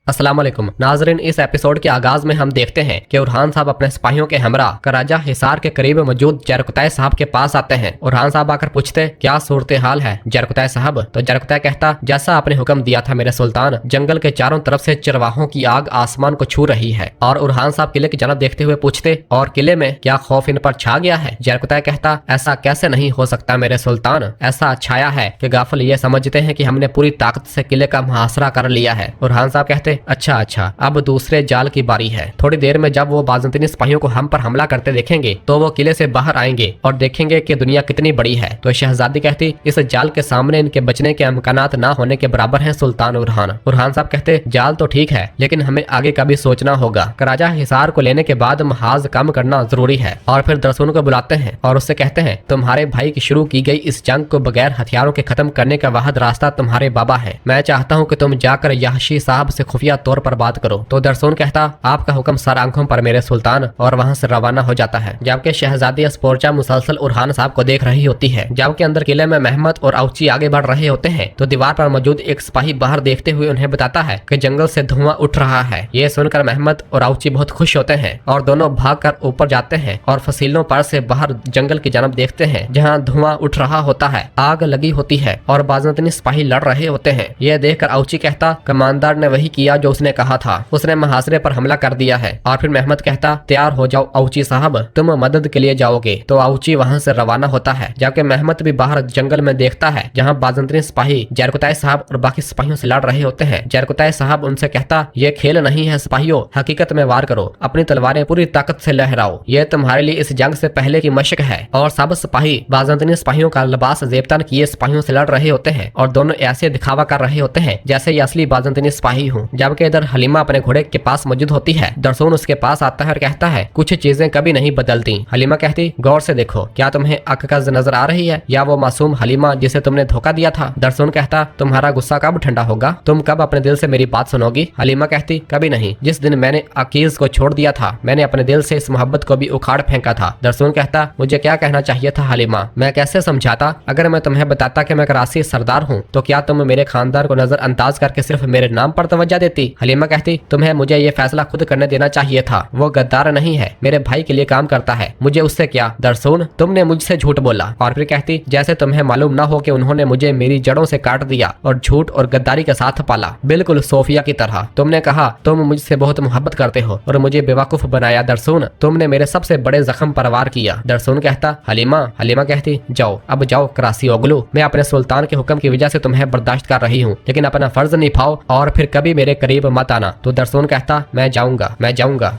अस्सलाम वालेकुम नाजरीन, इस एपिसोड के आगाज में हम देखते हैं कि उरहान साहब अपने सिपाहियों के हमरा कराजा हिसार के करीब मौजूद जरकुतै साहब के पास आते हैं। उरहान साहब आकर पूछते क्या सूरत हाल है जरकुतै साहब। तो जरकुतै कहता जैसा आपने हुक्म दिया था मेरे सुल्तान, जंगल के चारों तरफ से चरवाहों की आग आसमान को छू रही है। और उरहान साहब किले की जानब देखते हुए पूछते और किले में क्या खौफ इन पर छा गया है। जरकुतै कहता ऐसा कैसे नहीं हो सकता मेरे सुल्तान, ऐसा छाया है कि गाफिल ये समझते हैं कि हमने पूरी ताकत से किले का मुहासरा कर लिया है। उरहान साहब कहते अच्छा, अब दूसरे जाल की बारी है। थोड़ी देर में जब वो बाज़ंतीनी सिपाहियों को हम पर हमला करते देखेंगे तो वो किले से बाहर आएंगे और देखेंगे कि दुनिया कितनी बड़ी है। तो शहजादी कहती इस जाल के सामने इनके बचने के इम्कानात ना होने के बराबर हैं सुल्तान उरहान। उरहान साहब कहते जाल तो ठीक है लेकिन हमें आगे का भी सोचना होगा। कराजा हिसार को लेने के बाद महाज कम करना जरूरी है। और फिर दरसून को बुलाते हैं और उससे कहते हैं तुम्हारे भाई की शुरू की गई इस जंग को बगैर हथियारों के खत्म करने का वाहिद रास्ता तुम्हारे बाबा है। मैं चाहता हूँ कि तुम जाकर याहशी साहब से खुफिया तौर पर बात करो। तो दरसून कहता आपका हुक्म सर आंखों पर मेरे सुल्तान, और वहाँ से रवाना हो जाता है। जबकि शहजादी अस्पोर्चा मुसलसल उरहान साहब को देख रही होती है। जबकि अंदर किले में महमद और औची आगे बढ़ रहे होते हैं तो दीवार पर मौजूद एक सिपाही बाहर देखते हुए उन्हें बताता है कि जंगल से धुआं उठ रहा है। ये सुनकर महमद और औची बहुत खुश होते हैं और दोनों भागकर ऊपर जाते हैं और फसीलों पर से बाहर जंगल की जानब देखते हैं जहाँ धुआं उठ रहा होता है, आग लगी होती है और बाज़ंतीनी सिपाही लड़ रहे होते हैं। यह देखकर औची कहता कमांडर ने वही किया जो उसने कहा था, उसने महासरे पर हमला कर दिया है। और फिर महमद कहता तैयार हो जाओ औची साहब, तुम मदद के लिए जाओगे। तो औची वहां से रवाना होता है। जबकि महमद भी बाहर जंगल में देखता है जहां बाज़ंतीनी सिपाही जरकुतै साहब और बाकी सिपाहियों से लड़ रहे होते हैं। जरकुतै साहब उनसे कहता ये खेल नहीं है सिपाहियों, हकीकत में वार करो, अपनी तलवारें पूरी ताकत से लहराओ, ये तुम्हारे लिए इस जंग से पहले की मशक है। और सब सिपाही बाज़ंतीनी सिपाहियों का लिबास जेबतन किए सिपाहियों से लड़ रहे होते हैं और दोनों ऐसे दिखावा कर रहे होते हैं जैसे ये असली बाज़ंतीनी सिपाही हूँ। जबकि इधर हलीमा अपने घोड़े के पास मौजूद होती है। दरसून उसके पास आता है और कहता है कुछ चीजें कभी नहीं बदलती। हलीमा कहती गौर से देखो, क्या तुम्हें अक्कज नजर आ रही है या वो मासूम हलीमा जिसे तुमने धोखा दिया था। दरसून कहता तुम्हारा गुस्सा कब ठंडा होगा, तुम कब अपने दिल से मेरी बात सुनोगी। हलीमा कहती कभी नहीं, जिस दिन मैंने अकीज को छोड़ दिया था मैंने अपने दिल से इस मोहब्बत को भी उखाड़ फेंका था। दरसून कहता मुझे क्या कहना चाहिए था हलीमा, मैं कैसे समझाता। अगर मैं तुम्हें बताता कि मैं कराची सरदार हूँ तो क्या तुम मेरे खानदान को नजरअंदाज करके सिर्फ मेरे नाम पर तवज्जो देती। हलीमा कहती तुम्हें मुझे ये फैसला खुद करने देना चाहिए था, वो गद्दार नहीं है, मेरे भाई के लिए काम करता है, मुझे उससे क्या। दरसून तुमने मुझसे झूठ बोला। और फिर कहती जैसे तुम्हें मालूम ना हो कि उन्होंने मुझे मेरी जड़ों से काट दिया और झूठ और गद्दारी के साथ पाला, बिल्कुल सोफिया की तरह। तुमने कहा तुम मुझसे बहुत मोहब्बत करते हो और मुझे बेवकूफ बनाया। दरसून तुमने मेरे सबसे बड़े जख्म पर वार किया। दरसून कहता हलीमा कहती जाओ, अब जाओ करासी ओगलू, मैं अपने सुल्तान के हुक्म की वजह से तुम्हें बर्दाश्त कर रही हूँ लेकिन अपना फर्ज निभाओ और फिर कभी मेरे करीब मत आना। तो दरसून कहता मैं जाऊंगा,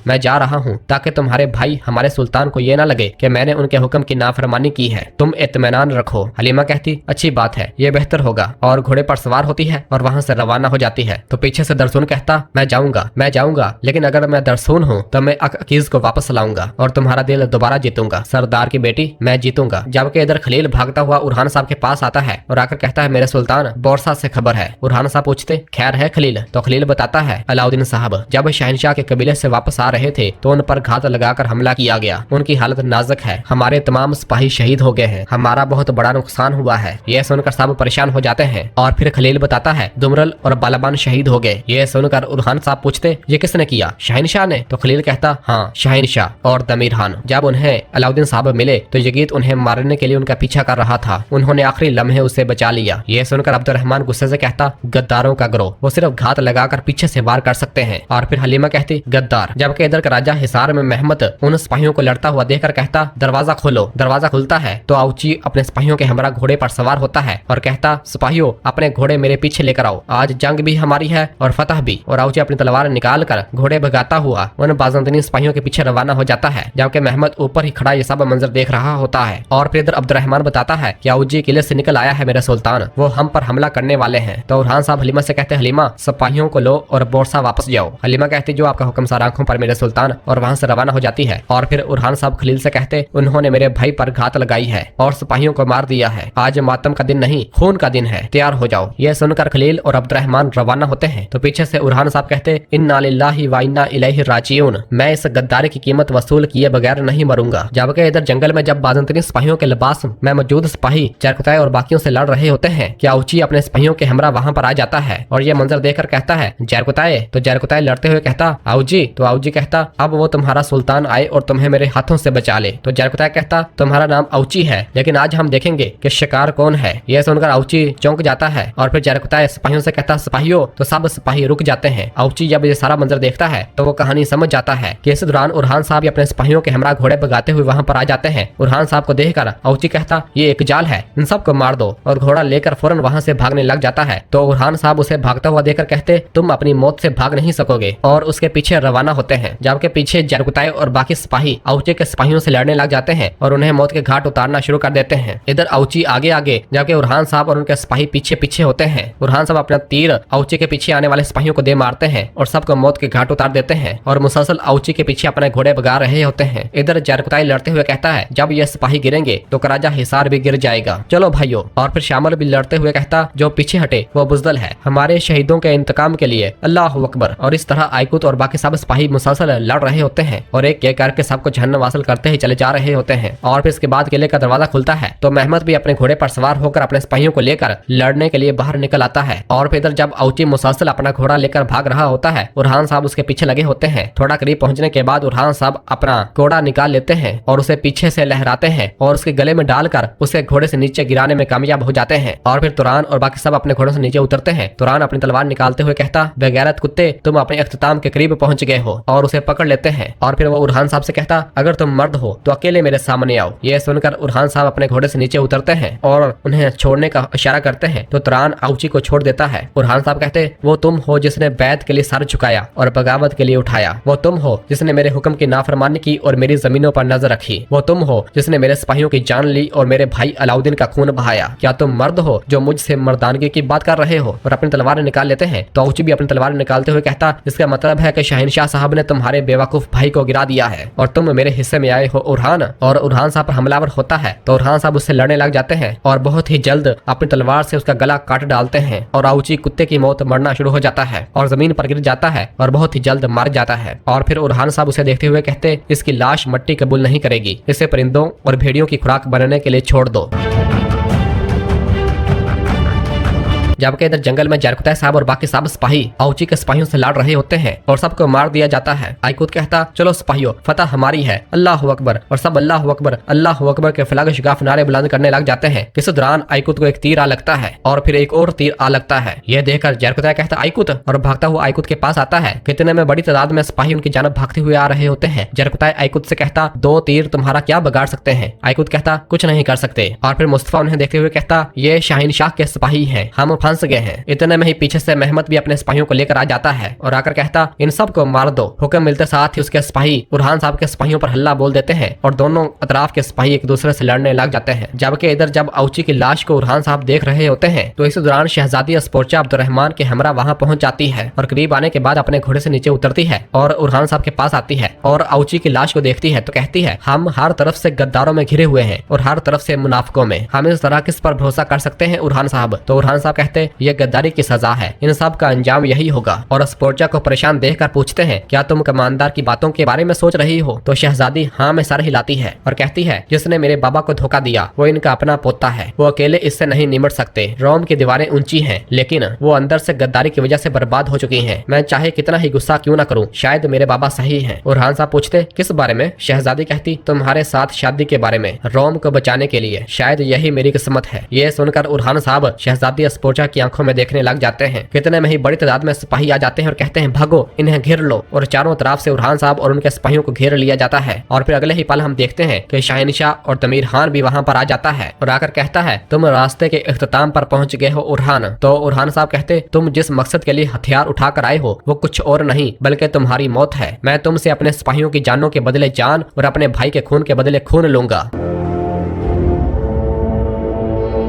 मैं जा रहा हूँ ताकि तुम्हारे भाई हमारे सुल्तान को ये ना लगे कि मैंने उनके हुक्म की नाफरमानी की है, तुम इत्मीनान रखो। हलीमा कहती अच्छी बात है, ये बेहतर होगा। और घोड़े पर सवार होती है और वहाँ से रवाना हो जाती है। तो पीछे से दरसून कहता मैं जाऊंगा लेकिन अगर मैं दरसून हूँ तो मैं अकीज को वापस लाऊंगा और तुम्हारा दिल दोबारा जीतूंगा, सरदार की बेटी मैं जीतूंगा। जबकि इधर खलील भागता हुआ उरहान साहब के पास आता है और आकर कहता है मेरे सुल्तान बोरसा से खबर है। उरहान साहब पूछते खैर है खलील। तो खलील बताता है अलाउद्दीन साहब जब शहनशाह के कबीले से वापस आ रहे थे तो उन पर घात लगाकर हमला किया गया, उनकी हालत नाजुक है, हमारे तमाम सिपाही शहीद हो गए हैं, हमारा बहुत बड़ा नुकसान हुआ है। यह सुनकर सब परेशान हो जाते हैं। और फिर खलील बताता है दुमरल और बालाबान शहीद हो गए। यह सुनकर उरहान साहब पूछते ये किसने किया, शहनशाह ने। तो खलील कहता हाँ शहनशाह और दमीर खान। जब उन्हें अलाउद्दीन साहब मिले तो यजीद उन्हें मारने के लिए उनका पीछा कर रहा था, उन्होंने आखिरी लम्हे उसे बचा लिया। यह सुनकर अब्दुर्रहमान गुस्से से कहता गद्दारों का गिरोह, वो सिर्फ घात लगाकर पीछे से वार कर सकते हैं। और फिर हलीमा कहती गद्दार। जबकि इधर राजा हिसार में महमद उन सिपाहियों को लड़ता हुआ देखकर कहता दरवाजा खोलो। दरवाजा खुलता है तो औची अपने सिपाहियों के हमरा घोड़े पर सवार होता है और कहता सिपाहियों अपने घोड़े मेरे पीछे लेकर आओ, आज जंग भी हमारी है और फतह भी। और औची अपनी तलवार निकाल कर घोड़े भगाता हुआ उन बाज़ंतीनी सिपाहियों के पीछे रवाना हो जाता है। जबकि महमद ऊपर ही खड़ा ये सब मंजर देख रहा होता है। और फिर इधर अब्दुर्रहमान बताता है कि औजी किले से निकल आया है मेरा सुल्तान, वो हम पर हमला करने वाले हैं। तो उरहान साहब हलीमा से कहते हलीमा सिपाहियों को लो और बोरसा वापस जाओ। हलीमा कहती जो आपका हुक्म सर आंखों पर मेरे सुल्तान, और वहाँ से रवाना हो जाती है। और फिर उरहान साहब खलील से कहते उन्होंने मेरे भाई पर घात लगाई है और सिपाहियों को मार दिया है, आज मातम का दिन नहीं खून का दिन है, तैयार हो जाओ। यह सुनकर खलील और अब्दुर्रहमान रवाना होते हैं। तो पीछे से उरहान साहब कहते इन्ना लिल्लाहि व इन्ना इलैहि राजिऊन, मैं इस गद्दारी की कीमत वसूल किए बगैर नहीं मरूंगा। जबकि इधर जंगल में जब बाज़ंतीनी सिपाहियों के लिबास में मौजूद सिपाही जरकुतै और बाकियों से लड़ रहे होते हैं, क्या औची अपने सिपाहियों के हमरा वहाँ पर आ जाता है और यह मंजर देखकर कहता है जरकुताए। तो जरकुताए लड़ते हुए कहता आओ जी। तो आओ जी कहता अब वो तुम्हारा सुल्तान आए और तुम्हें मेरे हाथों से बचा ले। तो जरकुताए कहता तुम्हारा नाम औची है, लेकिन आज हम देखेंगे कि शिकार कौन है। यह सुनकर औची चौंक जाता है और फिर जरकुताए सिपाहियों से कहता सिपाहियों। तो सब सिपाही रुक जाते हैं। औची जब ये सारा मंजर देखता है तो वो कहानी समझ जाता है कि इस दौरान उरहान साहब अपने सिपाहियों के हमरा घोड़े भगाते हुए वहां पर आ जाते हैं। उरहान साहब को देखकर औची कहता ये एक जाल है, इन सबको मार दो, और घोड़ा लेकर फौरन वहां से भागने लग जाता है। तो उरहान साहब उसे भागता हुआ देखकर कहते तुम अपनी मौत से भाग नहीं सकोगे, और उसके पीछे रवाना होते हैं। जबकि पीछे जरकुताए और बाकी सिपाही औची के सिपाहियों से लड़ने लग जाते हैं और उन्हें मौत के घाट उतारना शुरू कर देते हैं। इधर औची आगे आगे जबकि उरहान साहब और उनके सिपाही पीछे पीछे होते हैं। उरहान साहब अपना तीर औची के पीछे आने वाले सिपाहियों को दे मारते हैं और सबको मौत के घाट उतार देते हैं और मुसलसल औची के पीछे अपने घोड़े भगा रहे होते हैं। इधर जरकुताई लड़ते हुए कहता है जब ये सिपाही गिरेंगे तो कराजा हिसार भी गिर जाएगा, चलो भाइयों। और फिर शामिल भी लड़ते हुए कहता जो पीछे हटे वो बुजदल है, हमारे शहीदों के इंतकाम के लिए अल्लाह अकबर। और इस तरह आयकुत और बाकी सब सिपाही मुसलसल लड़ रहे होते हैं और एक एक करके सबको जहन्नम हासिल करते ही चले जा रहे होते हैं। और फिर इसके बाद किले का दरवाजा खुलता है तो महमद भी अपने घोड़े पर सवार होकर अपने सिपाहियों को लेकर लड़ने के लिए बाहर निकल आता है। और फिर इधर जब औची मुसलसल अपना घोड़ा लेकर भाग रहा होता है, उरहान साहब उसके पीछे लगे होते हैं। थोड़ा करीब पहुंचने के बाद उरहान साहब अपना घोड़ा निकाल लेते हैं और उसे पीछे से लहराते हैं और उसके गले में डालकर उसे घोड़े से नीचे गिराने में कामयाब हो जाते हैं। और फिर तुरान और बाकी सब अपने घोड़ों से नीचे उतरते हैं। तुरान अपनी तलवार निकालते हुए कहता बेगैरत कुत्ते, तुम अपने इख्तिताम के करीब पहुंच गए हो, और उसे पकड़ लेते हैं। और फिर वो उरहान साहब से कहता अगर तुम मर्द हो तो अकेले मेरे सामने आओ। यह सुनकर उरहान साहब अपने घोड़े से नीचे उतरते हैं और उन्हें छोड़ने का इशारा करते हैं तो तुरान औची को छोड़ देता है। उरहान साहब कहते वो तुम हो जिसने बैत के लिए सर झुकाया और बगावत के लिए उठाया, वो तुम हो जिसने मेरे हुक्म की नाफरमानी की और मेरी जमीनों पर नजर रखी, वो तुम हो जिसने मेरे सिपाहियों की जान ली और मेरे भाई अलाउद्दीन का खून बहाया। क्या तुम मर्द हो जो मुझसे मर्दानगी की बात कर रहे हो? और अपनी तलवार निकाल लेते हैं तो औची भी अपनी तलवार निकालते हुए कहता इसका मतलब है कि शहनशाह साहब ने तुम्हारे बेवकूफ भाई को गिरा दिया है और तुम मेरे हिस्से में आए हो उरहान। और उरहान साहब पर हमलावर होता है तो उरहान साहब उससे लड़ने लग जाते हैं और बहुत ही जल्द अपनी तलवार से उसका गला काट डालते हैं और औची कुत्ते की मौत मरना शुरू हो जाता है और जमीन पर गिर जाता है और बहुत ही जल्द मर जाता है। और फिर उरहान साहब उसे देखते हुए कहते इसकी लाश मट्टी कबूल नहीं करेगी, इसे परिंदों और भेड़ियों की खुराक बनने के लिए छोड़ दो। जबकि इधर जंगल में जरकुताई साहब और बाकी सब सिपाही औची के सिपाहियों से लड़ रहे होते हैं और सबको मार दिया जाता है। आयकुत कहता चलो सिपाहियों फतह हमारी है, अल्लाह अकबर। और सब अल्लाह अकबर के फलाग शिगाफ नारे बुलंद करने लग जाते हैं। इस दौरान आयकुत को एक तीर आ लगता है और फिर एक और तीर आ लगता है। यह देखकर जरकुताई कहता आयकुत, और भागता हुआ आयकुत के पास आता है। कितने में बड़ी तादाद में सिपाही उनकी जानब भागते हुए आ रहे होते हैं। जरकुताई आयकुत से कहता दो तीर तुम्हारा क्या बिगाड़ सकते हैं? आयकुत कहता कुछ नहीं कर सकते। और फिर मुस्तफा उन्हें देखते हुए कहता ये शाहिनशाह के सिपाही हैं, हम फंस गए हैं। इतने में ही पीछे से महमद भी अपने सिपाहियों को लेकर आ जाता है और आकर कहता इन सब को मार दो। हुक्म मिलते साथ ही उसके सिपाही उरहान साहब के सिपाहियों पर हल्ला बोल देते हैं और दोनों अतराफ के सिपाही एक दूसरे से लड़ने लग जाते हैं। जबकि इधर जब औची की लाश को उरहान साहब देख रहे होते हैं तो इस दौरान शहजादी अस्पोर्चा अब्दुर्रहमान के हमरा वहां पहुंच जाती है और करीब आने के बाद अपने घोड़े से नीचे उतरती है और उरहान साहब के पास आती है और औची की लाश को देखती है तो कहती है हम हर तरफ से गद्दारों में घिरे हुए हैं और हर तरफ से मुनाफिकों में, हम इस तरह किस पर भरोसा कर सकते हैं उरहान साहब? तो उरहान साहब कहते ये गद्दारी की सजा है, इन सब का अंजाम यही होगा। और अस्पोर्चा को परेशान देखकर पूछते हैं क्या तुम कमांडर की बातों के बारे में सोच रही हो? तो शहजादी हाँ में सर हिलाती है और कहती है जिसने मेरे बाबा को धोखा दिया वो इनका अपना पोता है, वो अकेले इससे नहीं निमट सकते। रोम की दीवारें ऊंची हैं लेकिन वो अंदर से गद्दारी की वजह से बर्बाद हो चुकी हैं। मैं चाहे कितना ही गुस्सा क्यों न करूं, शायद मेरे बाबा सही हैं। और उरहान साहब पूछते किस बारे में? शहजादी कहती तुम्हारे साथ शादी के बारे में, रोम को बचाने के लिए, शायद यही मेरी किस्मत है। ये सुनकर उरहान साहब शहजादी अस्पोर्चा की आंखों में देखने लग जाते हैं। कितने में ही बड़ी तादाद में सिपाही आ जाते हैं और कहते हैं भागो, इन्हें घेर लो। और चारों तरफ से उरहान साहब और उनके सिपाहियों को घेर लिया जाता है। और फिर अगले ही पल हम देखते हैं कि शहनशाह और तमीर खान भी वहां पर आ जाता है और आकर कहता है तुम रास्ते के इख्तिताम पर पहुंच गए हो उरहान। तो उरहान साहब कहते तुम जिस मकसद के लिए हथियार उठाकर आए हो वो कुछ और नहीं बल्कि तुम्हारी मौत है। मैं तुमसे अपने सिपाहियों की जानों के बदले जान और अपने भाई के खून के बदले खून लूंगा।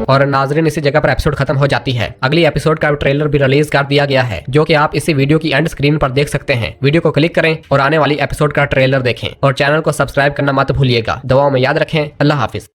और नाजरीन इसी जगह पर एपिसोड खत्म हो जाती है। अगली एपिसोड का ट्रेलर भी रिलीज कर दिया गया है जो कि आप इसी वीडियो की एंड स्क्रीन पर देख सकते हैं। वीडियो को क्लिक करें और आने वाली एपिसोड का ट्रेलर देखें और चैनल को सब्सक्राइब करना मत भूलिएगा। दुआओं में याद रखें। अल्लाह हाफिज।